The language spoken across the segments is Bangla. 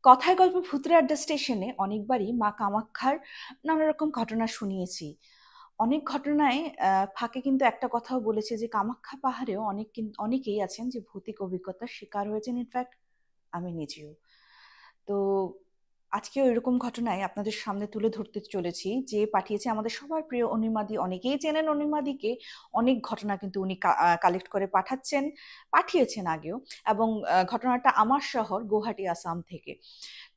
কথায় গল্প ভূতের আড্ডা স্টেশনে অনেকবারই মা কামাক্ষার নানা রকম ঘটনা শুনিয়েছি। অনেক ঘটনায় ফাঁকে কিন্তু একটা কথাও বলেছে যে কামাক্ষা পাহাড়েও অনেকেই আছেন যে ভৌতিক অভিজ্ঞতার শিকার হয়েছেন, ইনফ্যাক্ট আমি নিজেও। তো আজকেও এরকম ঘটনায় আপনাদের সামনে তুলে ধরতে চলেছি, যে পাঠিয়েছে আমাদের সবার প্রিয় অনিমাদি। অনেকেই চেনেন অনিমাদিকে, অনেক ঘটনা কিন্তু উনি কালেক্ট করে পাঠিয়েছেন আগেও। এবং ঘটনাটা আমার শহর গুয়াহাটি, আসাম থেকে।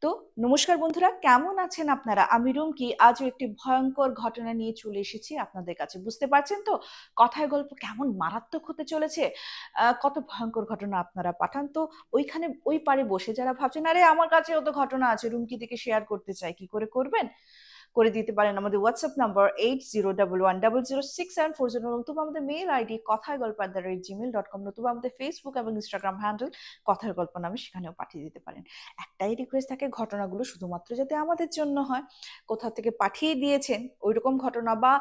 তো নমস্কার বন্ধুরা, কেমন আছেন আপনারা? আমি রুমকি আজও একটি ভয়ঙ্কর ঘটনা নিয়ে চলে এসেছি আপনাদের কাছে। বুঝতে পারছেন তো কথায় গল্প কেমন মারাত্মক হতে চলেছে। কত ভয়ঙ্কর ঘটনা আপনারা পাঠান তো ওইখানে ওই পারে বসে যারা ভাবছেন আরে আমার কাছেও তো ঘটনা আছে, রুমকি থেকে শেয়ার করতে চাই, কি করে করবেন? করে দিতে পারেন আমাদের হোয়াটসঅ্যাপ নাম্বার 8011006740, নতুবা আমাদের মেইল আইডি কথায় গল্প @gmail.com, নতুবা আমাদের ফেসবুক এবং ইনস্টাগ্রাম হ্যান্ডেল কথার গল্প নামে, সেখানেও পাঠিয়ে দিতে পারেন। একটাই রিকোয়েস্ট থাকে, ঘটনাগুলো শুধুমাত্র যাতে আমাদের জন্য হয়। কোথাও থেকে পাঠিয়ে দিয়েছেন ওইরকম ঘটনা বা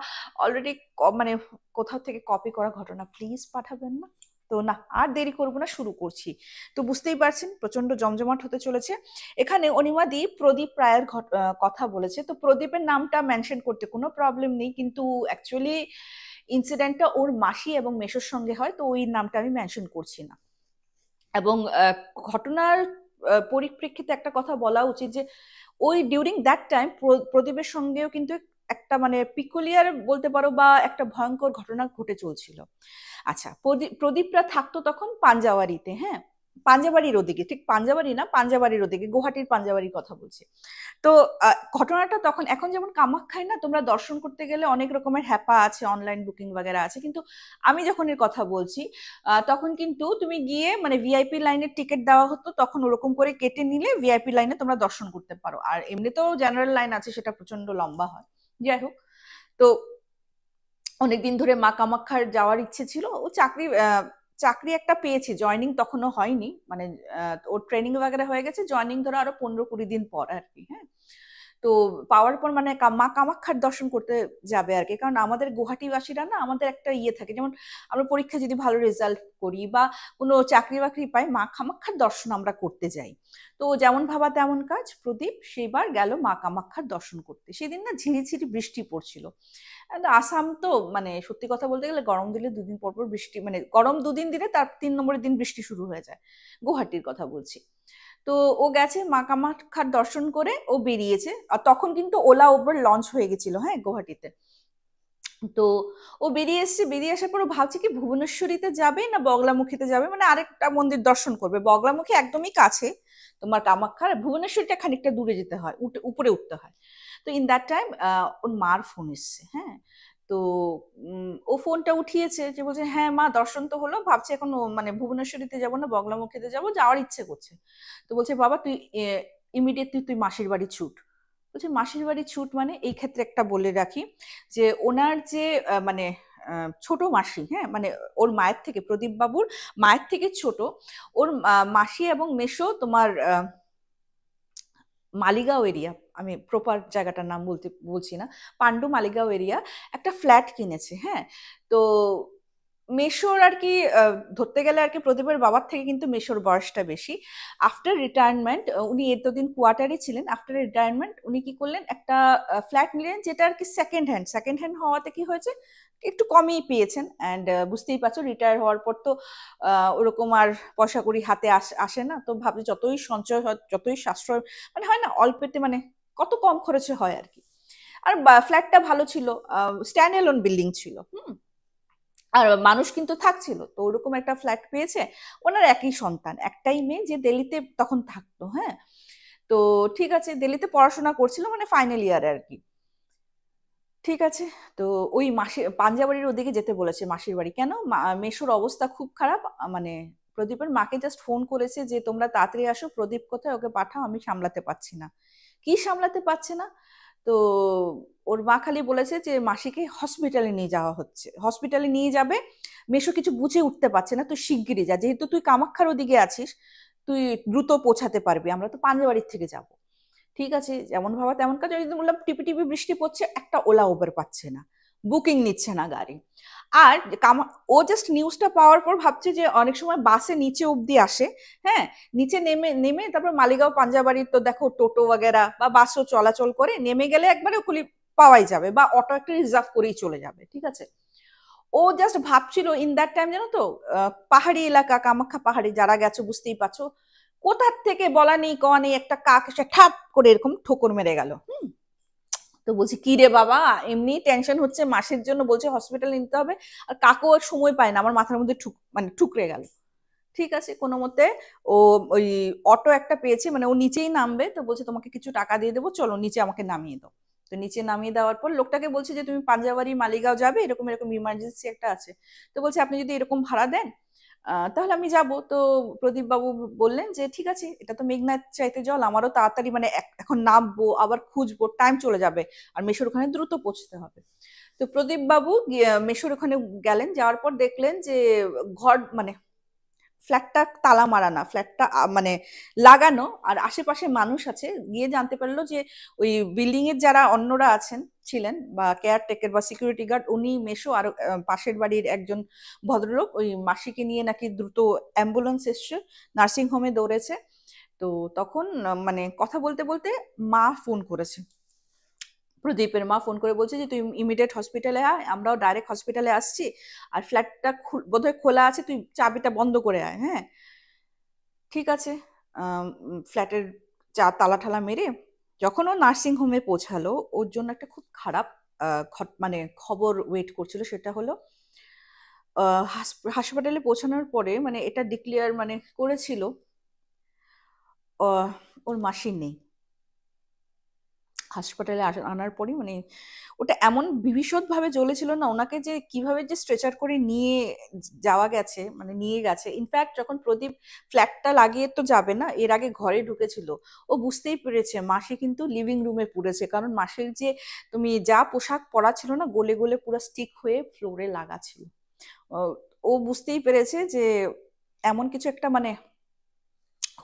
অলরেডি মানে কোথাও থেকে কপি করা ঘটনা প্লিজ পাঠাবেন না। তো না আর দেরি করবো না, শুরু করছি। তো বুঝতেই পারছেন প্রচন্ড জমজমাট হতে চলেছে। এখানে অনিমাদি প্রদীপ রায়ের কথা বলেছে। তো প্রদীপের নামটা মেনশন করতে কোনো প্রবলেম নেই, কিন্তু অ্যাকচুয়ালি ইনসিডেন্টটা ওর মাসি এবং মেসোর সঙ্গে হয়, তো ওই নামটা আমি মেনশন করছি না। এবং ঘটনার পরিপ্রেক্ষিতে একটা কথা বলা উচিত যে ওই ডিউরিং দ্যাট টাইম প্রদীপের সঙ্গেও কিন্তু একটা মানে পিকুলিয়ার বলতে পারো বা একটা ভয়ঙ্কর ঘটনা ঘটে চলছিল। আচ্ছা, প্রদীপরা থাকতো তখন পাঞ্জাবাড়িতে। হ্যাঁ, পাঞ্জাবাড়ির ওদিকে, ঠিক পাঞ্জাবাড়ি না, পাঞ্জাবাড়ির ওদিকে, গুয়াহাটির পাঞ্জাবাড়ির কথা বলছি। তো ঘটনাটা তখন, এখন যেমন কামাখ্যায় না তোমরা দর্শন করতে গেলে অনেক রকমের হ্যাপা আছে, অনলাইন বুকিং বাগেরা আছে, কিন্তু আমি যখন এর কথা বলছি তখন কিন্তু তুমি গিয়ে মানে ভিআইপি লাইনের টিকিট দেওয়া হতো, তখন ওরকম করে কেটে নিলে ভিআইপি লাইনে তোমরা দর্শন করতে পারো। আর এমনিতেও জেনারেল লাইন আছে, সেটা প্রচন্ড লম্বা হয়। যাই হোক, তো অনেকদিন ধরে মা কামাখ্যার যাওয়ার ইচ্ছে ছিল। ও চাকরি একটা পেয়েছে, জয়নিং তখনও হয়নি, মানে ওর ট্রেনিং বাগেরা হয়ে গেছে, জয়নিং ধরো আরো 15-20 দিন পর আর কি। হ্যাঁ, তো পাওয়ার পর মানে মা কামাখ্যার দর্শন করতে যাবে আর কি। কারণ আমাদের গুয়াহাটিবাসীরা না, আমাদের একটা ইয়ে থাকে, যেমন আমরা পরীক্ষা যদি ভালো রেজাল্ট করি বা কোনো চাকরি বাকরি পাই, মা কামাখ্যার দর্শন আমরা করতে যাই। তো যেমন ভাবা তেমন কাজ, প্রদীপ সেবার গেল মা কামাখ্যার দর্শন করতে। সেদিন না ঝিরিঝিরি বৃষ্টি পড়ছিল। আসাম তো মানে সত্যি কথা বলতে গেলে গরম দিলে 2 দিন পর পর বৃষ্টি, মানে গরম 2 দিন দিলে তার 3 নম্বরের দিন বৃষ্টি শুরু হয়ে যায়। গুয়াহাটির কথা বলছি। তো ও গেছে মা কামাখ্যার দর্শন করে ও বেরিয়েছে। আর তখন কিন্তু ওলা উবের লঞ্চ হয়ে গেছিল, হ্যাঁ, গুয়াহাটিতে। তো ও বেরিয়ে এসছে, বেরিয়ে আসার পর ও ভাবছে কি ভুবনেশ্বরীতে যাবে না বগলামুখীতে যাবে, মানে আরেকটা মন্দির দর্শন করবে। বগলামুখী একদমই কাছে তোমার কামাখ্যার, ভুবনেশ্বরীটা খানিকটা দূরে যেতে হয়, উপরে উঠতে হয়। তো ইন দ্যাট টাইম ওর মার ফোন এসছে। হ্যাঁ, তো ও ফোনটা উঠিয়েছে, যে বলছে হ্যাঁ মা দর্শন তো হলো, ভাবছি এখন মানে ভুবনেশ্বরীতে যাবো না বগলামুখীতে যাবো, যাওয়ার ইচ্ছে করছে। তো বলছে বাবা তুই ইমিডিয়েটলি তুই মাসির বাড়ি ছুট। বলছে মাসির বাড়ি ছুট মানে, এই ক্ষেত্রে একটা বলে রাখি যে ওনার যে মানে ছোট মাসি, হ্যাঁ, মানে ওর মায়ের থেকে, প্রদীপ বাবুর মায়ের থেকে ছোট, ওর মাসি এবং মেসো তোমার মালিগাঁও এরিয়া, আমি প্রপার জায়গাটার নাম বলছি না, পান্ডু মালিগাঁও এরিয়া একটা ফ্ল্যাট কিনেছে। হ্যাঁ, তো মেশোর আর কি ধরতে গেলে আর কি প্রদীপের বাবার থেকে কিন্তু মেশোর বয়সটা বেশি। আফটার রিটায়ারমেন্ট, উনি এতদিন কোয়ার্টারে ছিলেন, আফটার রিটায়ারমেন্ট উনি কি করলেন, একটা ফ্ল্যাট নিলেন, যেটা আর কি সেকেন্ড হ্যান্ড হওয়াতে কি হয়েছে, একটু কমই পেয়েছেন। অ্যান্ড বুঝতেই পারছো রিটায়ার হওয়ার পর তো ওরকম আর পয়সা কড়ি হাতে আসে না, তো ভাবছি যতই সঞ্চয় হয়, যতই সাশ্রয়, মানে হয় না অল্পেতে, মানে কত কম খরচে হয় আর কি। আর ফ্ল্যাটটা ভালো ছিল, স্ট্যান্ড এলোন বিল্ডিং ছিল। হুম, আর মানুষ কিন্তু থাকছিল, তো ওরকম একটা ফ্ল্যাট পেয়েছে। ওনার একই সন্তান, একটাই মেয়ে, যে দিল্লিতে তখন থাকতো। হ্যাঁ, তো ঠিক আছে, দিল্লিতে পড়াশোনা করছিল, মানে ফাইনাল ইয়ারে আর কি। ঠিক আছে, তো ওই মাসি পাঞ্জাবাড়ির ওদিকে যেতে বলেছে, মাসির বাড়ি। কেন, মেশোর অবস্থা খুব খারাপ। মানে প্রদীপের মাকে জাস্ট ফোন করেছে যে তোমরা তাড়াতাড়ি আসো, প্রদীপ কোথায়, ওকে পাঠাও, আমি সামলাতে পারছি না। কি সামলাতে পারছে না? তো ওর মা খালি বলেছে যে মাসিকে হসপিটালে নিয়ে যাওয়া হচ্ছে, হসপিটালে নিয়ে যাবে। মেশো কিছু বুঝে উঠতে পারছে না, তুই শিগগিরই যা, যেহেতু তুই কামাখ্যার ওদিকে আছিস, তুই দ্রুত পৌঁছাতে পারবি, আমরা তো পাঞ্জাবাড়ির থেকে যাব। ঠিক আছে, যেমন ভাবা তেমন কাজ। ওই জন্য বললাম টিপি টিপি বৃষ্টি পড়ছে, একটা ওলা উবের পাচ্ছে না। বুকিং নিচ্ছে না গাড়ি। আর ও জাস্ট নিউজটা পাওয়ার পর ভাবছে যে অনেক সময় বাসে নিচে অব্দি আসে, হ্যাঁ, নিচে নেমে নেমে তারপর মালিগাঁও পাঞ্জাবাড়ির তো দেখো টোটো वगैरह বা বাসও চলাচল করে, নেমে গেলে একবারে ওখানে পাওয়াই যাবে, বা অটো একটা রিজার্ভ করেই চলে যাবে, ঠিক আছে। ও জাস্ট ভাবছিল ইন দ্যাট টাইম, জানো তো, পাহাড়ি এলাকা, কামাখ্যা পাহাড়ি, যারা গেছো বুঝতেই পারছো, কোথার থেকে বলা নেই কওয়া নেই একটা কাক এসে ঠাপ করে এরকম ঠোকর মেরে গেল। তো বলছি কি রে বাবা, এমনি টেনশন হচ্ছে মাসের জন্য, বলছে হসপিটাল নিতে হবে, আর কাকু আর সময় পায় না, আমার মাথার মধ্যে মানে ঠুকরে গেল। ঠিক আছে, কোনো মতে ও ওই অটো একটা পেয়েছে, মানে ও নিচেই নামবে, তো বলছে তোমাকে কিছু টাকা দিয়ে দেবো, চলো নিচে আমাকে নামিয়ে দাও। তো নিচে নামিয়ে দেওয়ার পর লোকটাকে বলছে যে তুমি পাঞ্জাবাড়ি মালিগাঁও যাবে, এরকম এরকম ইমার্জেন্সি একটা আছে। তো বলছে আপনি যদি এরকম ভাড়া দেন তাহলে আমি যাব। তো প্রদীপ বাবু বললেন যে ঠিক আছে, এটা তো মেঘনাথ চাইতে জল, আমারও তাড়াতাড়ি মানে এখন নামবো আবার খুঁজবো, টাইম চলে যাবে, আর মেশোর ওখানে দ্রুত পৌঁছতে হবে। তো প্রদীপ বাবু মেশোর ওখানে গেলেন, যাওয়ার পর দেখলেন যে ঘর মানে ফ্ল্যাটটা তালা মারা না, ফ্ল্যাটটা মানে লাগানো, আর আশেপাশে মানুষ আছে। গিয়ে জানতে পারলো যে ওই বিল্ডিং এর যারা অন্যরা ছিলেন বা কেয়ারটেকার বা সিকিউরিটি গার্ড, উনি মেশো আর পাশের বাড়ির একজন ভদ্রলোক ওই মাসিকে নিয়ে নাকি দ্রুত অ্যাম্বুলেন্স এসছে, নার্সিং হোমে দৌড়েছে। তো তখন মানে কথা বলতে বলতে মা ফোন করেছে, প্রদীপের মা ফোন করে বলছে যে তুই ইমিডিয়েট হসপিটালে আয়, আমরাও ডাইরেক্ট হসপিটালে আসছি, আর ফ্ল্যাটটা বোধহয় খোলা আছে, তুই চাবিটা বন্ধ করে আয়। হ্যাঁ, ঠিক আছে। ফ্ল্যাটের তালা ঠালা মেরে যখন ও নার্সিং হোমে পৌঁছালো, ওর জন্য একটা খুব খারাপ মানে খবর ওয়েট করছিল। সেটা হলো হাসপাতালে পৌঁছানোর পরে মানে এটা ডিক্লেয়ার মানে করেছিল ওর মাসি নেই। হাসপাতালে আনার পরই মানে ওটা এমন ভীষণ ভাবে জ্বলেছিল না, ওনাকে যে কিভাবে যে স্ট্রেচার করে নিয়ে যাওয়া গেছে, মানে নিয়ে গেছে। ইনফ্যাক্ট যখন প্রদীপ ফ্ল্যাটটা লাগিয়ে তো যাবে না, এর আগে ঘরে ঢুকেছিল, ও বুঝতেই পেরেছে মাসি কিন্তু লিভিং রুমে পুড়েছে, কারণ মাসির যে তুমি যা পোশাক পরা ছিল না, গলে গলে পুরো স্টিক হয়ে ফ্লোরে লাগা ছিল। ও বুঝতেই পেরেছে যে এমন কিছু একটা মানে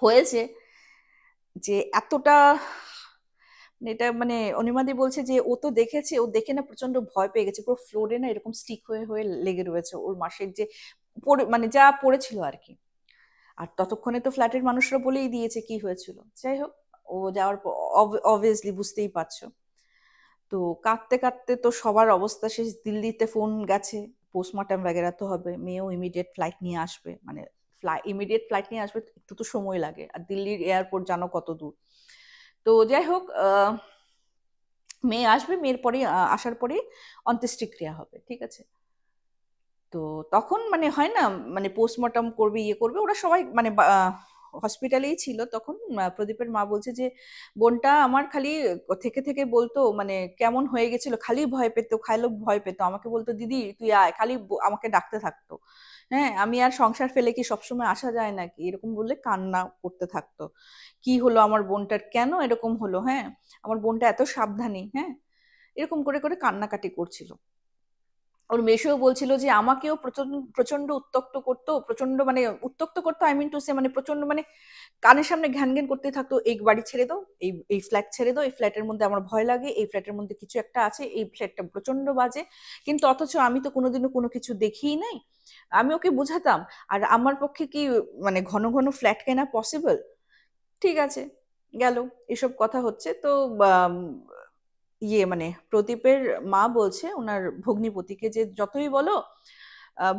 হয়েছে, যে এতটা এটা মানে অনিমাদি বলছে যে ও তো দেখেছে, ও দেখে না প্রচন্ড ভয় পেয়ে গেছে, পুরো ফ্লোরে না এরকম স্টিক হয়ে হয়ে লেগে রয়েছে ওর মাসের যে মানে যা পড়েছিল আর কি। আর ততক্ষণে তো ফ্ল্যাটের মানুষরা বলেই দিয়েছে কি হয়েছিল। যাই হোক, ও যাওয়ার পর অবভিয়াসলি বুঝতেই পারছো, তো কাঁদতে কাঁদতে তো সবার অবস্থা শেষ। দিল্লিতে ফোন গেছে, পোস্টমর্টম वगैरह তো হবে, মেয়েও ইমিডিয়েট ফ্লাইট নিয়ে আসবে, মানে ইমিডিয়েট ফ্লাইট নিয়ে আসবে, একটু তো সময় লাগে, আর দিল্লির এয়ারপোর্ট জানো কত দূর। তো যাই হোক, মেয়ে আসবে, মেয়ের পরে আসার পরে অন্ত্যেষ্টিক্রিয়া হবে, ঠিক আছে। তো তখন মানে হয় না, মানে পোস্টমর্টম করবে, ইয়ে করবে, ওরা সবাই মানে হসপিটালেই ছিল তখন। প্রদীপের মা বলছে যে বোনটা আমার খালি থেকে থেকে বলতো, মানে কেমন হয়ে গেছিল, খালি ভয় পেত, খাইলো ভয় পেত, আমাকে বলতো দিদি তুই আয়, খালি আমাকে ডাকতে থাকতো। হ্যাঁ, আমি আর সংসার ফেলে কি সবসময় আসা যায় নাকি, এরকম বললে কান্না করতে থাকতো। কি হলো আমার বোনটার, কেন এরকম হলো, হ্যাঁ, আমার বোনটা এত সাবধানী, হ্যাঁ, এরকম করে করে কান্নাকাটি করছিল। ওর মেসেও বলছিল যে আমাকেও প্রচন্ড প্রচন্ড উত্তক্ত করতো, প্রচন্ড মানে উত্তক্ত করতো, আই মিন টু সে মানে প্রচন্ড মানে কানের সামনে ঘ্যান ঘ্যান করতে থাকতো, এই বাড়ি ছেড়ে দাও, এই এই ফ্ল্যাট ছেড়ে দাও, এই ফ্ল্যাটের মধ্যে আমার ভয় লাগে, এই ফ্ল্যাটের মধ্যে কিছু একটা আছে, এই ফ্ল্যাটটা প্রচন্ড বাজে। কিন্তু অথচ আমি তো কোনোদিনও কোনো কিছু দেখিই নাই। আমি ওকে বুঝাতাম, আর আমার পক্ষে কি মানে ঘন ঘন ফ্ল্যাট কেনা পসিবল। ঠিক আছে, গেল, এসব কথা হচ্ছে তো মানে প্রদীপের মা বলছে ওনার ভগ্নিপতিকে যে যতই বলো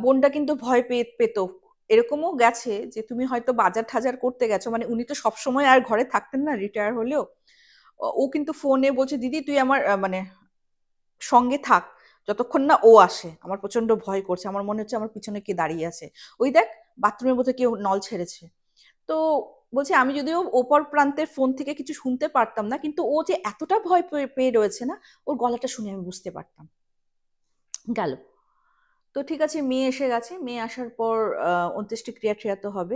বোনটা কিন্তু ভয় পেতো। এরকমও গেছে যে তুমি হয়তো বাজার টাজার করতে গেছো, মানে উনি তো সবসময় আর ঘরে থাকতেন না, রিটায়ার হলেও ও কিন্তু ফোনে বলছে দিদি তুই আমার মানে সঙ্গে থাক, যতক্ষণ না ও আসে, আমার প্রচন্ড ভয় করছে, আমার মনে হচ্ছে আমার পিছনে কে দাঁড়িয়ে আছে, ওই দেখ বাথরুমের মধ্যে কেউ নল ছেড়েছে। তো বলছে আমি যদিও ওপর প্রান্তের ফোন থেকে কিছু শুনতে পারতাম না, কিন্তু ও যে এতটা ভয় পেয়ে রয়েছে না, ওর গলাটা শুনে আমি বুঝতে পারতাম। গেল, তো ঠিক আছে, মেয়ে এসে গেছে, মেয়ে আসার পর অন্ত্যেষ্টিক্রিয়া ট্রিয়া তো হবে।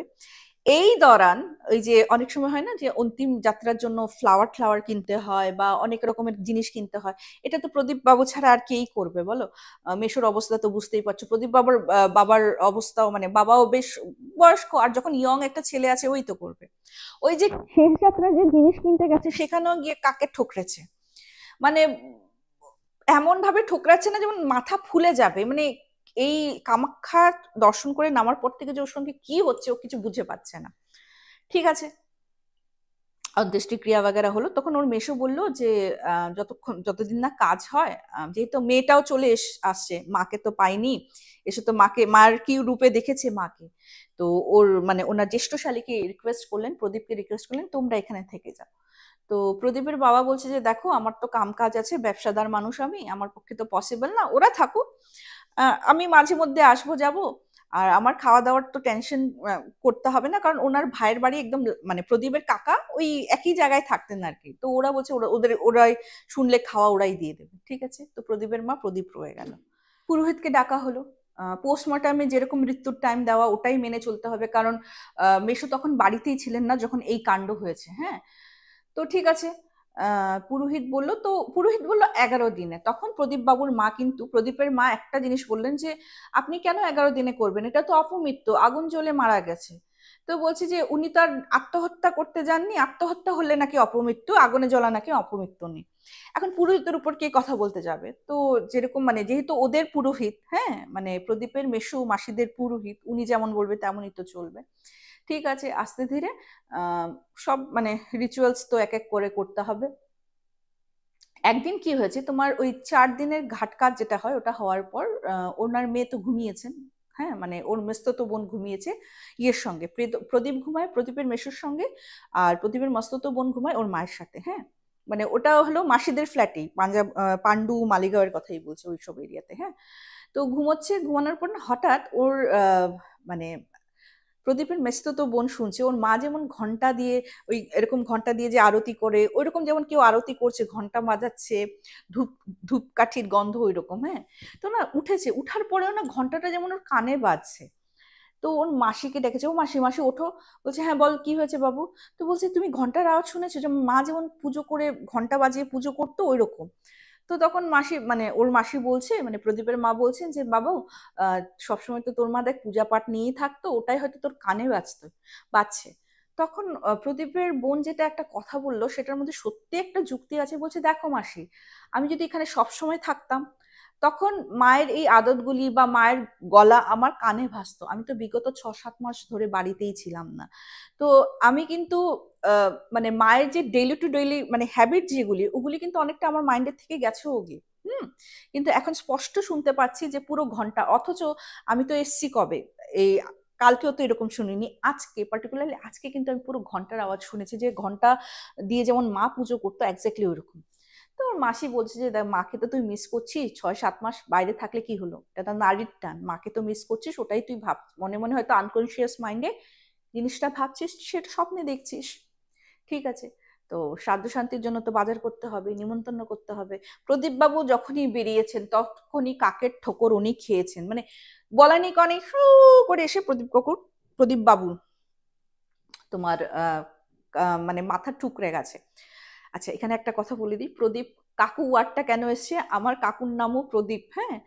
এই দরান ওই যে অনেক সময় হয় না যে অন্তিম যাত্রার জন্য ফ্লাওয়ার ফ্লাওয়ার কিনতে হয় বা অনেক রকমের জিনিস কিনতে হয়, এটা তো প্রদীপ বাবু ছাড়া আর কেই করবে বলো। মেশোর অবস্থা তো বুঝতেই পারছো, প্রদীপ বাবার বাবার অবস্থাও মানে বাবাও বেশ বয়স্ক, আর যখন ইয়ং একটা ছেলে আছে ওই তো করবে। ওই যে শেষ যাত্রার যে জিনিস কিনতে গেছে সেখানেও গিয়ে কাকে ঠুকরেছে, মানে এমন ভাবে ঠোকরাচ্ছে না যেমন মাথা ফুলে যাবে, মানে এই কামাখ্যা দর্শন করে নামার পর থেকে যে ওর সঙ্গে কি হচ্ছে ও কিছু বুঝে পাচ্ছে না। ঠিক আছে, অন্ত্যেষ্টিক্রিয়া বাগেরা হলো, তখন ওর মেসো বললো যে যতদিন না কাজ হয়, যেহেতু মেয়েটাও আসছে, মাকে তো পাইনি, এসে তো মাকে মার কি রূপে দেখেছে মাকে, তো ওর মানে ওনার জ্যেষ্ঠ শালীকে রিকোয়েস্ট করলেন, প্রদীপকে রিকোয়েস্ট করলেন তোমরা এখানে থেকে যাও। তো প্রদীপের বাবা বলছে যে দেখো আমার তো কাম কাজ আছে, ব্যবসাদার মানুষ আমি, আমার পক্ষে তো পসিবল না, ওরা থাকুক, আমি মাঝে মধ্যে আসবো যাব, আর আমার খাওয়া দাওয়ার তো টেনশন করতে হবে না, কারণ ওনার ভাইয়ের বাড়ি একদম মানে প্রদীপের কাকা ওই একই জায়গায় থাকতেন আর কি, তো ওরা বলছে ওরাই শুনলে খাওয়া ওরাই দিয়ে দেবে। ঠিক আছে, তো প্রদীপের মা প্রদীপ রয়ে গেল, পুরোহিতকে ডাকা হলো। পোস্টমর্টমে যেরকম মৃত্যুর টাইম দেওয়া ওটাই মেনে চলতে হবে, কারণ মেশো তখন বাড়িতেই ছিলেন না যখন এই কাণ্ড হয়েছে। হ্যাঁ, তো ঠিক আছে, পুরোহিত বললো 11 দিনে। তখন প্রদীপ বাবুর মা, কিন্তু প্রদীপের মা একটা জিনিস বললেন যে আপনি কেন 11 দিনে করবেন, এটা তো অপমৃত্যু, আগুন জ্বলে মারা গেছে। তো বলছে যে উনি তো আর আত্মহত্যা করতে যাননি, আত্মহত্যা হলে নাকি অপমৃত্যু, আগুনে জ্বলা নাকি অপমৃত্যু নেই। এখন পুরোহিতের উপর কে কথা বলতে যাবে, তো যেরকম মানে যেহেতু ওদের পুরোহিত, হ্যাঁ মানে প্রদীপের মেসু মাসিদের পুরোহিত, উনি যেমন বলবে তেমনই তো চলবে। ঠিক আছে, আস্তে ধীরে সব মানে রিচুয়ালস তো এক এক করে করতে হবে। একদিন কি হয়েছে, তোমার ওই 4 দিনের ঘাট কাজ যেটা হয় ওটা হওয়ার পর ওনার মেয়ে তো ঘুমিয়েছেন, হ্যাঁ মানে ওর মেস্ততো বোন ঘুমিয়েছে ইয়ের সঙ্গে, প্রদীপ ঘুমায় প্রদীপের মেসোর সঙ্গে, আর প্রদীপের মস্ততো বোন ঘুমায় ওর মায়ের সাথে। হ্যাঁ, মানে ওটা হলো মাসিদের ফ্ল্যাটেই, পাঞ্জাব পান্ডু মালিগাঁওয়ের কথাই বলছে, ওইসব এরিয়াতে। হ্যাঁ, তো ঘুমোচ্ছে, ঘুমানোর পর না হঠাৎ ওর মানে প্রদীপের মেসতো বোন শুনছে ওর মা যেমন ঘন্টা দিয়ে, ওই এরকম ঘন্টা দিয়ে যে আরতি করে ওইরকম, যেমন কেউ আরতি করছে, ঘন্টা বাজাচ্ছে, ধূপ ধূপকাঠির গন্ধ ওই রকম। হ্যাঁ, তো না উঠেছে, উঠার পরেও না ঘন্টাটা যেমন ওর কানে বাজছে। তো ওর মাসিকে ডেকেছে, ও মাসি মাসি ওঠো। বলছে হ্যাঁ বল কি হয়েছে বাবু। তো বলছে তুমি ঘন্টার আওয়াজ শুনেছো, যেমন মা যেমন পুজো করে ঘন্টা বাজিয়ে পুজো করতো ওই রকম। তো তখন মাসি মানে ওর মাসি বলছে, মানে প্রদীপের মা বলছেন যে বাবু, আহ সবসময় তো তোর মা দেখ পূজা পাঠ নিয়েই থাকতো, ওটাই হয়তো তোর কানে বাজছে। তখন প্রদীপের বোন যেটা একটা কথা বললো সেটার মধ্যে সত্যি একটা যুক্তি আছে। বলছে দেখো মাসি, আমি যদি এখানে সবসময় থাকতাম তখন মায়ের এই আদতগুলি বা মায়ের গলা আমার কানে ভাসতো, আমি তো বিগত 6-7 মাস ধরে বাড়িতেই ছিলাম না। তো আমি কিন্তু মানে মায়ের যে ডেইলি টু ডেইলি মানে হ্যাবিট যেগুলি, ওগুলি কিন্তু অনেকটা আমার মাইন্ডের থেকে গেছে ওগে। হুম, কিন্তু এখন স্পষ্ট শুনতে পাচ্ছি যে পুরো ঘন্টা, অথচ আমি তো এসছি কবে, এই কালকেও তো এরকম শুনিনি, আজকে পার্টিকুলারলি আজকে কিন্তু আমি পুরো ঘন্টার আওয়াজ শুনেছি, যে ঘন্টা দিয়ে যেমন মা পুজো করতো এক্স্যাক্টলি ওইরকম। তো ওর মাসি বলছে যে দেখ মাকে তো তুই মিস করছিস, 6-7 মাস বাইরে থাকলে কি হলো, এটা তো নারীর টান, মাকে তো মিস করছিস, ওটাই তুই ভাব মনে মনে, হয়তো আনকনসিয়াস মাইন্ডে জিনিসটা ভাবছিস, সেটা স্বপ্নে দেখছিস। ঠিক আছে, তো শ্রাদ্ধ শান্তির জন্য তো বাজার করতে হবে, নিমন্ত্রণ করতে হবে। প্রদীপ বাবু যখনই বেরিয়েছেন তখনই কাকের ঠোকর উনি খেয়েছেন, মানে বলানি কনে শু করে এসে প্রদীপ বাবু তোমার মানে মাথা ঠুকরে গেছে। আচ্ছা, এখানে একটা কথা বলে দিই, প্রদীপ কাকু ওয়ার্ডটা কেন এসছে, আমার কাকুর নামও প্রদীপ। হ্যাঁ,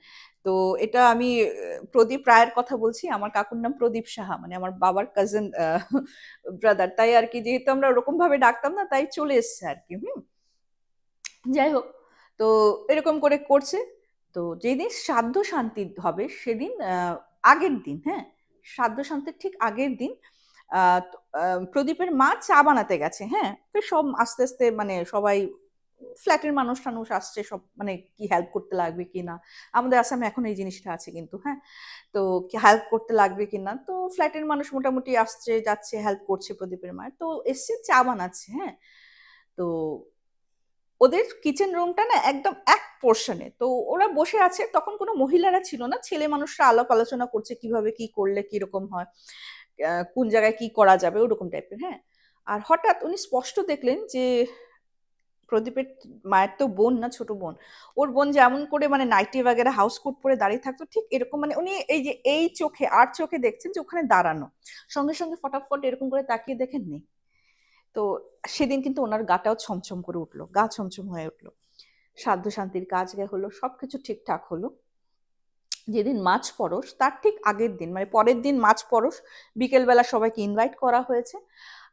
তো এটা আমি প্রদীপ রায়ের কথা বলছি, আমার কাকুর নাম প্রদীপ সাহা, মানে আমার বাবার কাজিন ব্রাদার, তাই আর কি, যেহেতু আমরা ওরকম ভাবে ডাকতাম না তাই চলে এসছে আর কি। যাই হোক, তো এরকম করে করছে। তো যেদিন শ্রাদ্ধ শান্তি হবে সেদিন আগের দিন, হ্যাঁ শ্রাদ্ধ শান্তির ঠিক আগের দিন প্রদীপের মা চা বানাতে গেছে। হ্যাঁ, তো সব আস্তে আস্তে মানে সবাই ফ্ল্যাটের মানুষ টানুষ আসছে, সব মানে কি হেল্প করতে লাগবে কিনা, আমাদের আসামে এখন এই জিনিসটা আছে কিন্তু। হ্যাঁ, তো কি হেল্প করতে লাগবে কিনা, তো ফ্ল্যাটের মানুষ মোটামুটি আসছে যাচ্ছে, হেল্প করছে প্রদীপের মায়ের, তো এসছে চা বানাচ্ছে। হ্যাঁ, তো ওদের কিচেন রুমটা না একদম এক পোর্শনে, তো ওরা বসে আছে, তখন কোনো মহিলারা ছিল না, ছেলে মানুষরা আলাপ আলোচনা করছে কিভাবে কি করলে কিরকম হয়, কোন জায়গায় কি করা যাবে ওরকম টাইপের। হ্যাঁ, আর হঠাৎ উনি স্পষ্ট দেখলেন যে প্রদীপের মায়ের তো বোন না, ছোট বোন, ওর বোন যেমন করে মানে নাইটি বাগেরা হাউস কোট পরে দাঁড়িয়ে থাকতো, ঠিক এরকম মানে উনি এই যে এই চোখে আর চোখে দেখছেন যে ওখানে দাঁড়ানো, সঙ্গে সঙ্গে ফটাফট এরকম করে তাকিয়ে দেখেন নেই। তো সেদিন কিন্তু ওনার গাটাও ছমছম করে উঠলো, গা ছমছম হয়ে উঠলো। শ্রাদ্ধ শান্তির কাজ হলো, সবকিছু ঠিকঠাক হলো। যেদিন মাছ পরশ তার ঠিক আগের দিন মানে পরের দিন মাছ পরশ, বিকেলবেলা সবাইকে ইনভাইট করা হয়েছে।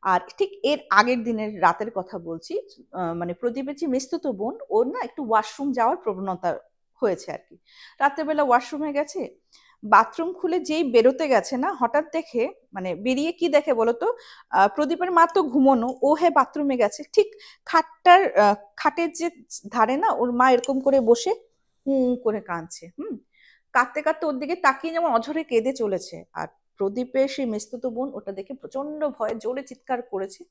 আর ঠিক এর আগের দিনের রাতের কথা বলছি, মানে প্রদীপের যে মেসতুতো বোন, ওর না একটু ওয়াশরুম যাওয়ার প্রবণতা হয়েছে আর কি। রাতের বেলা ওয়াশরুমে গেছে, বাথরুম খুলে যেই বেরোতে গেছে না, হঠাৎ দেখে, মানে বেরিয়ে কি দেখে বলতো, প্রদীপের মা তো ঘুমোনো, ও হ্যাঁ বাথরুমে গেছে, ঠিক খাটের যে ধারে না ওর মা এরকম করে বসে করে কাঁদছে। কাঁদতে কাঁদতে ওর দিকে তাকিয়ে যেমন অঝরে কেঁদে চলেছে। আর প্রদীপের সেই মেসতুতো বোন ওটা দেখে প্রচন্ড ভয়ে জোরে চিৎকার করেছে।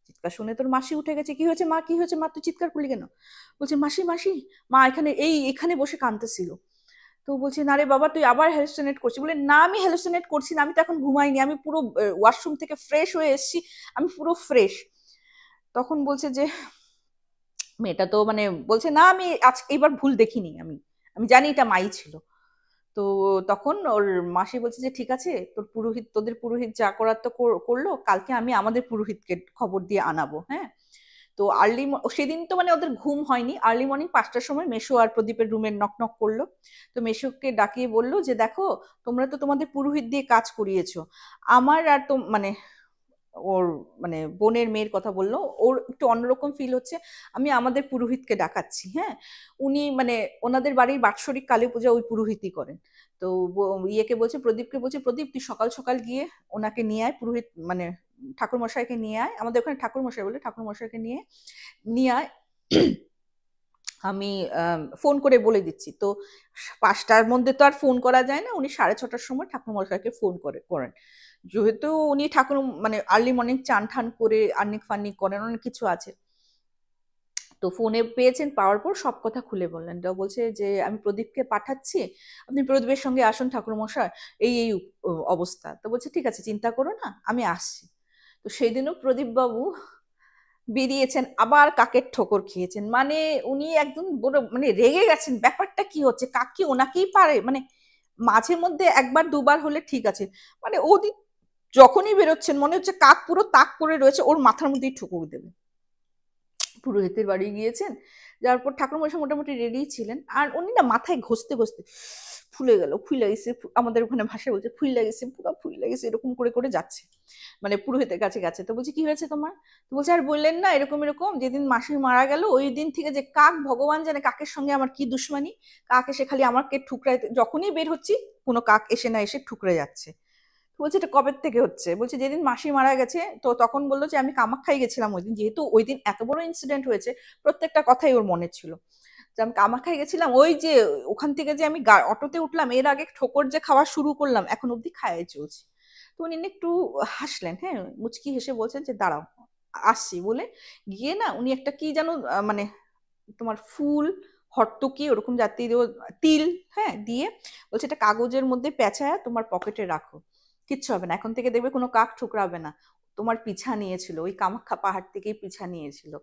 চিৎকার শুনে তোর মাসি উঠে গেছে, কি হয়েছে মা, কি হয়েছে মা, তুই চিৎকার করলি কেন? বলছে মাসি মাসি, মা এখানে বসে কাঁদতেছিল। তো বলছে না রে বাবা, তুই আবার হ্যালুসিনেট করছিস। বলে না, আমি হ্যালুসিনেট করছি না, আমি তো এখন ঘুমাইনি, আমি পুরো ওয়াশরুম থেকে ফ্রেশ হয়ে এসেছি, আমি পুরো ফ্রেশ। তখন বলছে যে মেয়েটা তো মানে বলছে না, আমি আজ এইবার ভুল দেখিনি, আমি আমি জানি এটা মাই ছিল। তো তখন ওর মাসি বলছে যে ঠিক আছে, তোদের পুরোহিত যা করার তো করলো, কালকে আমি আমাদের পুরোহিতকে খবর দিয়ে আনাবো। হ্যাঁ, তো সেদিন তো মানে ওদের ঘুম হয়নি, আর্লি মর্নিং 5টার সময় মেশো আর প্রদীপের রুমের নক নক করলো। তো মেশোকে ডাকিয়ে বললো যে দেখো, তোমরা তো তোমাদের পুরোহিত দিয়ে কাজ করিয়েছো, আমার আর তো মানে ওর মানে বোনের মেয়ের কথা বললো, ওর একটু অন্যরকম ফিল হচ্ছে, আমি আমাদের পুরোহিতকে ডাকাচ্ছি। হ্যাঁ, উনি মানে ওনাদের বাড়ির বাৎসরিক কালী পূজা ওই পুরোহিতই করেন। তো ইয়েকে বলছে, প্রদীপকে বলছে, প্রদীপ তুই সকাল সকাল গিয়ে ওনাকে নিয়ে আয়, পুরোহিত মানে ঠাকুর মশাইকে নিয়ে আয়, আমাদের ওখানে ঠাকুর মশাই বলে, ঠাকুর মশাইকে নিয়ে নিয়ে আয়, আমি ফোন করে বলে দিচ্ছি। তো 5টার মধ্যে তো আর ফোন করা যায় না, উনি 6:30টার সময় ঠাকুর মশাইকে ফোন করেন। যেহেতু উনি ঠাকুর মানে আর্লি মর্নিং চান ঠান করে আর্নিক ফার্নিক করেন, অনেক কিছু আছে। তো ফোনে পেয়েছেন, পাওয়ার পর সব কথা খুলে বললেন। তো বলছে যে আমি প্রদীপকে পাঠাচ্ছি, আপনি প্রদীপের সঙ্গে আসুন ঠাকুর মশাই, এই অবস্থা। তো বলছে ঠিক আছে, চিন্তা করো না, আমি আসছি। তো সেই দিনও প্রদীপ বাবু বেরিয়েছেন, আবার কাকের ঠোকর খেয়েছেন। মানে উনি একদম বড় মানে রেগে গেছেন, ব্যাপারটা কি হচ্ছে, কাক কি ওনাকেই পারে? মানে মাঝে মধ্যে একবার দুবার হলে ঠিক আছে, মানে ওদিন যখনই বেরোচ্ছেন মনে হচ্ছে কাক পুরো তাক করে রয়েছে, ওর মাথার মধ্যেই ঠুকুর দেবে। পুরোহিতের বাড়ি গিয়েছেন, যাওয়ার পর ঠাকুরমশাই মোটামুটি রেডি ছিলেন, আর উনি না মাথায় ঘষতে ঘষতে ফুলে গেল, ফুলে গেছে, আমাদের ওখানে ভাষায় বলছে ফুলে গেছে, পুরো ফুলে গেছে, এরকম করে করে যাচ্ছে, মানে পুরোহিতের কাছে গেছে। তো বলছে কি হয়েছে তোমার? তো বলছে আর বললেন না, এরকম এরকম যেদিন মাসি মারা গেল ওই দিন থেকে যে কাক, ভগবান জানে কাকের সঙ্গে আমার কি দুশ্মনী, কাক এসে খালি আমাকে ঠুকরাইতে, যখনই বের হচ্ছি কোনো কাক এসে না এসে ঠুকরে যাচ্ছে। বলছে এটা কবে থেকে হচ্ছে? বলছে যেদিন মাসি মারা গেছে, তো তখন বললো যে আমি কামাখ্যায় গেছিলাম ওই দিন, যেহেতু ওই দিন এত বড় ইনসিডেন্ট হয়েছে, প্রত্যেকটা কথাই ওর মনে ছিল। যে আমি কামাখ্যায় গেছিলাম, ওই যে ওখান থেকে যে আমি অটোতে উঠলাম, এর আগে ঠোকর যে খাওয়া শুরু করলাম, এখন অব্দি খাওয়াই চলছে। তো উনি একটু হাসলেন, হ্যাঁ মুচকি হেসে বলছেন যে দাঁড়াও আসছি বলে গিয়ে না উনি একটা কি যেন মানে তোমার ফুল, হর্তকি ওরকম জাতীয় তিল, হ্যাঁ দিয়ে বলছে এটা কাগজের মধ্যে পেঁচায় তোমার পকেটে রাখো, কিচ্ছু হবে না, এখন থেকে দেখবে কোনো কাক ঠুকরাবে না। তোমার পিছা নিয়েছিল, ওই কামাখ্যা পাহাড় থেকেই পিছা নিয়েছিল,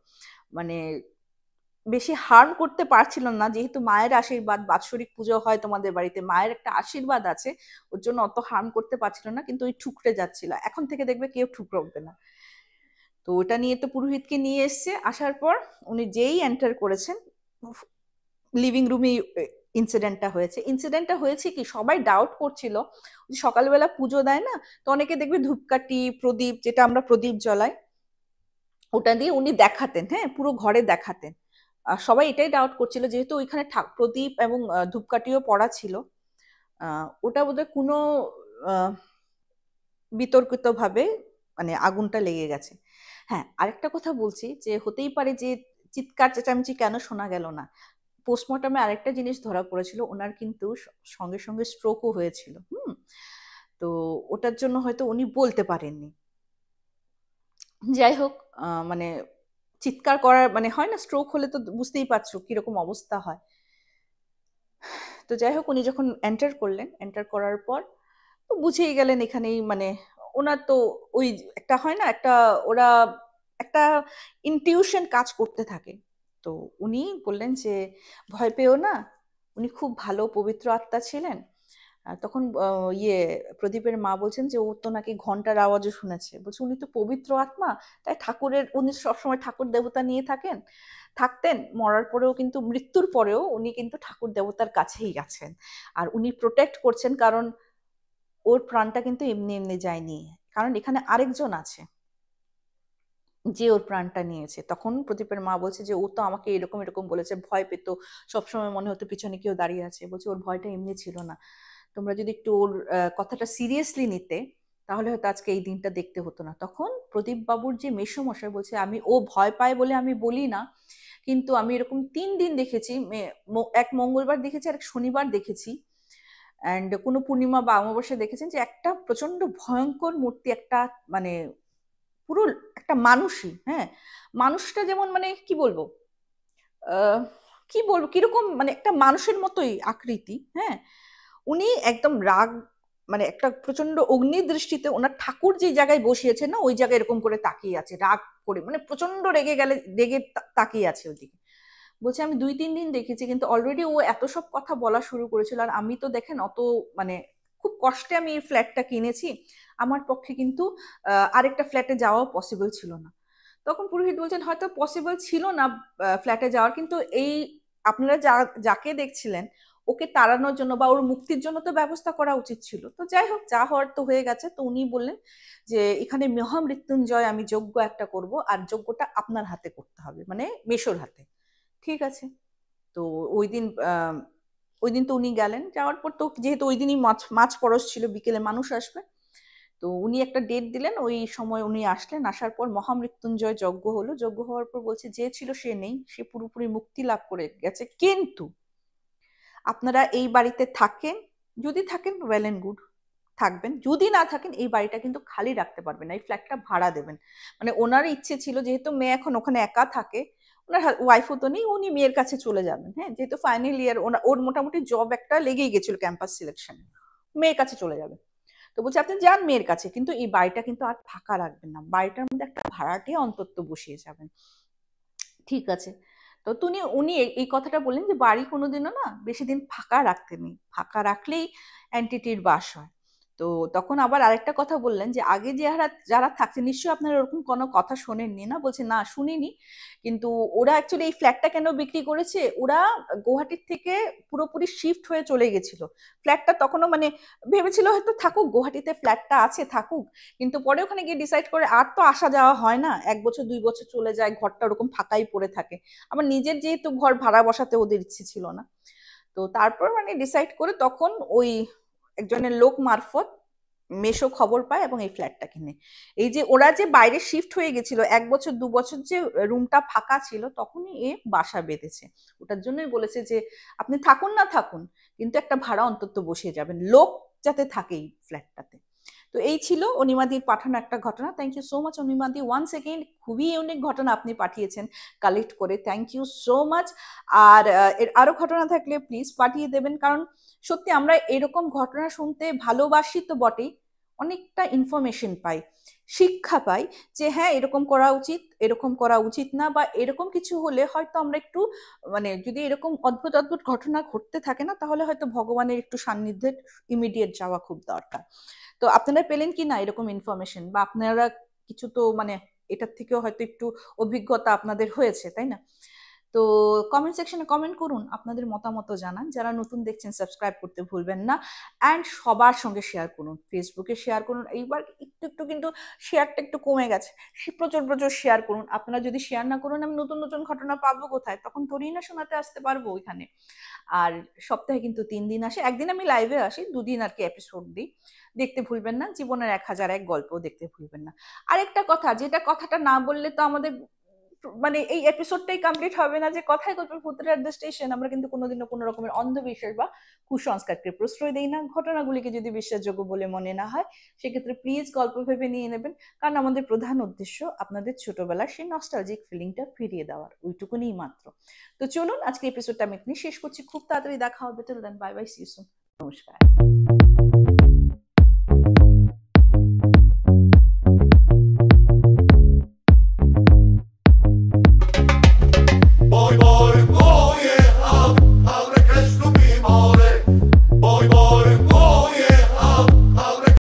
মানে বেশি হার্ম করতে পারছিল না, যেহেতু মায়ের আশীর্বাদ, বাৎসরিক পুজো হয় তোমাদের বাড়িতে, মায়ের একটা আশীর্বাদ আছে, ওর জন্য অত হার্ম করতে পারছিল না, কিন্তু ওই ঠুকরে যাচ্ছিল, এখন থেকে দেখবে কেউ ঠুকরবে না। তো ওটা নিয়ে তো পুরোহিতকে নিয়ে এসছে, আসার পর উনি যেই এন্টার করেছেন লিভিং রুমে, ইনসিডেন্টটা হয়েছে কি, সবাই ডাউট করছিল যে সকালবেলা পুজো দেয় না, তো অনেকে দেখবে ধূপকাঠি প্রদীপ, যেটা আমরা প্রদীপ জ্বলাই, ওটা দিয়ে উনি দেখাতেন, হ্যাঁ পুরো ঘরে দেখাতেন। সবাই এটাই ডাউট করছিল, যেহেতু ওইখানে প্রদীপ এবং ধূপকাঠিও পড়া ছিল, ওটা বোধহয় কোনো বিতর্কিত ভাবে মানে আগুনটা লেগে গেছে। হ্যাঁ আরেকটা কথা বলছি, যে হতেই পারে যে চিৎকার চেঁচামেচি কেন শোনা গেল না, পোস্টমর্টমে আরেকটা জিনিস ধরা পড়েছিল, ওনার কিন্তু সঙ্গে সঙ্গে স্ট্রোকও হয়েছিল। তো ওটার জন্য হয়তো উনি বলতে পারেননি। যাই হোক, মানে চিৎকার করার মানে হয় না, স্ট্রোক হলে তো বুঝতেই পারছো কিরকম অবস্থা হয়। তো যাই হোক, উনি যখন এন্টার করলেন, এন্টার করার পর তো বুঝেই গেলেন এখানেই মানে ওনার তো ওই একটা হয় না, একটা ওরা একটা ইনটিউশন কাজ করতে থাকে। তো উনি বললেন যে ভয় পেও না, উনি খুব ভালো পবিত্র আত্মা ছিলেন। আর তখন প্রদীপের মা বলছেন যে ও তো নাকি ঘন্টার আওয়াজও শুনেছে, বলছে উনি তো পবিত্র আত্মা, তাই ঠাকুরের, উনি সবসময় ঠাকুর দেবতা নিয়ে থাকতেন, মরার পরেও কিন্তু, মৃত্যুর পরেও উনি কিন্তু ঠাকুর দেবতার কাছেই গেছেন, আর উনি প্রোটেক্ট করছেন, কারণ ওর প্রাণটা কিন্তু এমনি এমনি যায়নি, কারণ এখানে আরেকজন আছে। যে ওর প্রাণটা নিয়েছে। তখন প্রদীপের মা বলছে যে ও তো আমাকে এরকম এরকম বলেছে, ভয় পেত, সবসময় মনে হতো পিছনে কেউ দাঁড়িয়ে আছে। বলছে ওর ভয়টা এমনি ছিল না, তোমরা যদি একটু ওর কথাটা সিরিয়াসলি নিতে তাহলে হয়তো আজকে এই দিনটা দেখতে হতো না। তখন প্রদীপ বাবুর যে মেসোমশাই বলছে আমি ও ভয় পায় বলে আমি বলি না, কিন্তু আমি এরকম 3 দিন দেখেছি, এক মঙ্গলবার দেখেছি আর এক শনিবার দেখেছি, অ্যান্ড কোনো পূর্ণিমা বা অমাবস্যা দেখেছেন যে একটা প্রচন্ড ভয়ঙ্কর মূর্তি, একটা মানে পুরো একটা মানুষই, হ্যাঁ, মানুষটা যেমন মানে কি বলবো, আহ কি বলবো কিরকম মানে একটা মানুষের মতোই আকৃতি, হ্যাঁ, উনি একদম রাগ, মানে একটা প্রচন্ড অগ্নি দৃষ্টিতে ওনার ঠাকুর যে জায়গায় বসিয়েছে না ওই জায়গায় এরকম করে তাকিয়ে আছে রাগ করে, মানে প্রচন্ড রেগে গেলে রেগে তাকিয়ে আছে ওদিকে। বলছে আমি 2-3 দিন দেখেছি, কিন্তু অলরেডি ও এত সব কথা বলা শুরু করেছিল। আর আমি তো দেখেন অত মানে খুব কষ্টে আমি এই ফ্ল্যাটটা কিনেছি, আমার পক্ষে কিন্তু আরেকটা ফ্ল্যাটে যাওয়াও পসিবল ছিল না। তখন পুরোহিত বলছেন হয়তো পসিবল ছিল না ফ্ল্যাটে যাওয়ার, কিন্তু এই আপনারা যাকে দেখছিলেন ওকে তাড়ানোর জন্য বা ওর মুক্তির জন্য তো ব্যবস্থা করা উচিত ছিল। তো যাই হোক, যা হওয়ার তো হয়ে গেছে। তো উনি বললেন যে এখানে মহামৃত্যুঞ্জয় আমি যজ্ঞ একটা করব, আর যজ্ঞটা আপনার হাতে করতে হবে, মানে মেশোর হাতে। ঠিক আছে। তো ওই দিন ওই দিন তো উনি গেলেন, যাওয়ার পর তো যেহেতু ওই দিনই মাছ মাছ পরশ ছিল, বিকেলে মানুষ আসবে, তো উনি একটা ডেট দিলেন, ওই সময় উনি আসলেন। আসার পর মহামৃত্যুঞ্জয় যজ্ঞ হলো। যজ্ঞ হওয়ার পর বলছে যে ছিল সে নেই, সে পুরোপুরি মুক্তি লাভ করে গেছে। কিন্তু আপনারা এই বাড়িতে থাকেন, যদি থাকেন ওয়েল এন্ড গুড, থাকবেন, যদি না থাকেন এই বাড়িটা কিন্তু খালি রাখতে পারবেন না, এই ফ্ল্যাটটা ভাড়া দেবেন। মানে ওনার ইচ্ছে ছিল যেহেতু মেয়ে এখন ওখানে একা থাকে, ওনার ওয়াইফও তো নেই, উনি মেয়ের কাছে চলে যাবেন, হ্যাঁ, যেহেতু ফাইনাল ইয়ার ওর মোটামুটি জব একটা লেগেই গেছিল ক্যাম্পাস সিলেকশনে, মেয়ের কাছে চলে যাবে। তো বলছে আপনি যান মেয়ের কাছে, কিন্তু এই বাড়িটা কিন্তু আর ফাঁকা রাখবেন না, বাড়িটার মধ্যে একটা ভাড়াটে অন্তত বসিয়ে যাবেন। ঠিক আছে। তো উনি এই কথাটা বললেন যে বাড়ি কোনোদিনও না বেশি দিন ফাঁকা রাখতে নেই, ফাঁকা রাখলেই অ্যান্টিটির বাস হয়। তো তখন আবার আরেকটা কথা বললেন যে আগে যারা যারা থাকছে নিশ্চয়ই আপনারা ওরকম কোনো কথা শোনেননি না। বলছে না শুনিনি, কিন্তু ওরা অ্যাকচুয়ালি এই ফ্ল্যাটটা কেন বিক্রি করেছে, ওরা গুয়াহাটির থেকে পুরোপুরি শিফট হয়ে চলে গেছিল। ফ্ল্যাটটা তখনও মানে ভেবেছিল হয়তো থাকুক, গুয়াহাটিতে ফ্ল্যাটটা আছে থাকুক, কিন্তু পরে ওখানে গিয়ে ডিসাইড করে আর তো আসা যাওয়া হয় না, 1 বছর 2 বছর চলে যায়, ঘরটা ওরকম ফাঁকাই পড়ে থাকে। আমার নিজের যেহেতু ঘর ভাড়া বসাতে ওদের ইচ্ছে ছিল না, তো তারপর মানে ডিসাইড করে তখন ওই একজনের লোক মারফত মেশো খবর পায় এবং এই ফ্ল্যাটটা কিনে। এই যে ওরা যে বাইরে শিফট হয়ে গেছিল, 1 বছর 2 বছর যে রুমটা ফাঁকা ছিল, তখনই এ বাসা বেঁধেছে। ওটার জন্যই বলেছে যে আপনি থাকুন না থাকুন, কিন্তু একটা ভাড়া অন্তত বসিয়ে যাবেন, লোক যাতে থাকে এই ফ্ল্যাটটাতে। তো এই ছিল অনিমাদির পাঠানো একটা ঘটনা। থ্যাংক ইউ সো মাচ অনিমাদি, ওয়ান সেকেন্ড, খুবই ইউনিক ঘটনা আপনি পাঠিয়েছেন কালেক্ট করে, থ্যাংক ইউ সো মাচ। আর এর আরো ঘটনা থাকলে প্লিজ পাঠিয়ে দেবেন, কারণ সত্যি আমরা এরকম ঘটনা শুনতে ভালোবাসি তো বটেই, অনেকটা ইনফরমেশন পাই, শিক্ষা পাই, যে হ্যাঁ এরকম করা উচিত, এরকম করা উচিত না, বা এরকম কিছু হলে হয়তো আমরা একটু মানে যদি এরকম অদ্ভুত অদ্ভুত ঘটনা ঘটতে থাকে না, তাহলে হয়তো ভগবানের একটু সান্নিধ্যে ইমিডিয়েট যাওয়া খুব দরকার। তো আপনারা পেলেন কি না এরকম ইনফরমেশন, বা আপনারা কিছু তো মানে এটার থেকেও হয়তো একটু অভিজ্ঞতা আপনাদের হয়েছে, তাই না? তো কমেন্ট সেকশনে কমেন্ট করুন, আপনাদের মতামত জানান। যারা নতুন দেখছেন সাবস্ক্রাইব করতে ভুলবেন না, অ্যান্ড সবার সঙ্গে শেয়ার করুন, ফেসবুকে শেয়ার করুন। এইবার একটু একটু কিন্তু শেয়ারটা একটু কমে গেছে, প্রচুর প্রচুর শেয়ার করুন। আপনারা যদি শেয়ার না করুন আমি নতুন নতুন ঘটনা পাবো কোথায়, তখন থোড়ই না শোনাতে আসতে পারবো ওইখানে। আর সপ্তাহে কিন্তু 3 দিন আসে, একদিন আমি লাইভে আসি, 2 দিন আর কি এপিসোড দিই। দেখতে ভুলবেন না, জীবনের 1001 গল্পও দেখতে ভুলবেন না। আরেকটা কথা, যেটা কথাটা না বললে তো আমাদের মানে এই এপিসোডটাই কমপ্লিট হবে না, যে কথায় গল্পের ভূতের অ্যাট দ্য স্টেশন আমরা কিন্তু কোনোদিনও কোনো রকমের অন্ধবিশ্বাস বা কুসংস্কারকে প্রশ্রয় দেই না। ঘটনাগুলিকে যদি বিশ্বাসযোগ্য বলে মনে না হয় সেক্ষেত্রে প্লিজ গল্প ভেবে নিয়ে নেবেন, কারণ আমাদের প্রধান উদ্দেশ্য আপনাদের ছোটবেলার সেই নস্টালজিক ফিলিংটা ফিরিয়ে দেওয়ার, ওইটুকুনি মাত্র। তো চলুন আজকে এপিসোডটা আমি এখানে শেষ করছি, খুব তাড়াতাড়ি দেখা হবে, till then bye bye, see you soon, নমস্কার।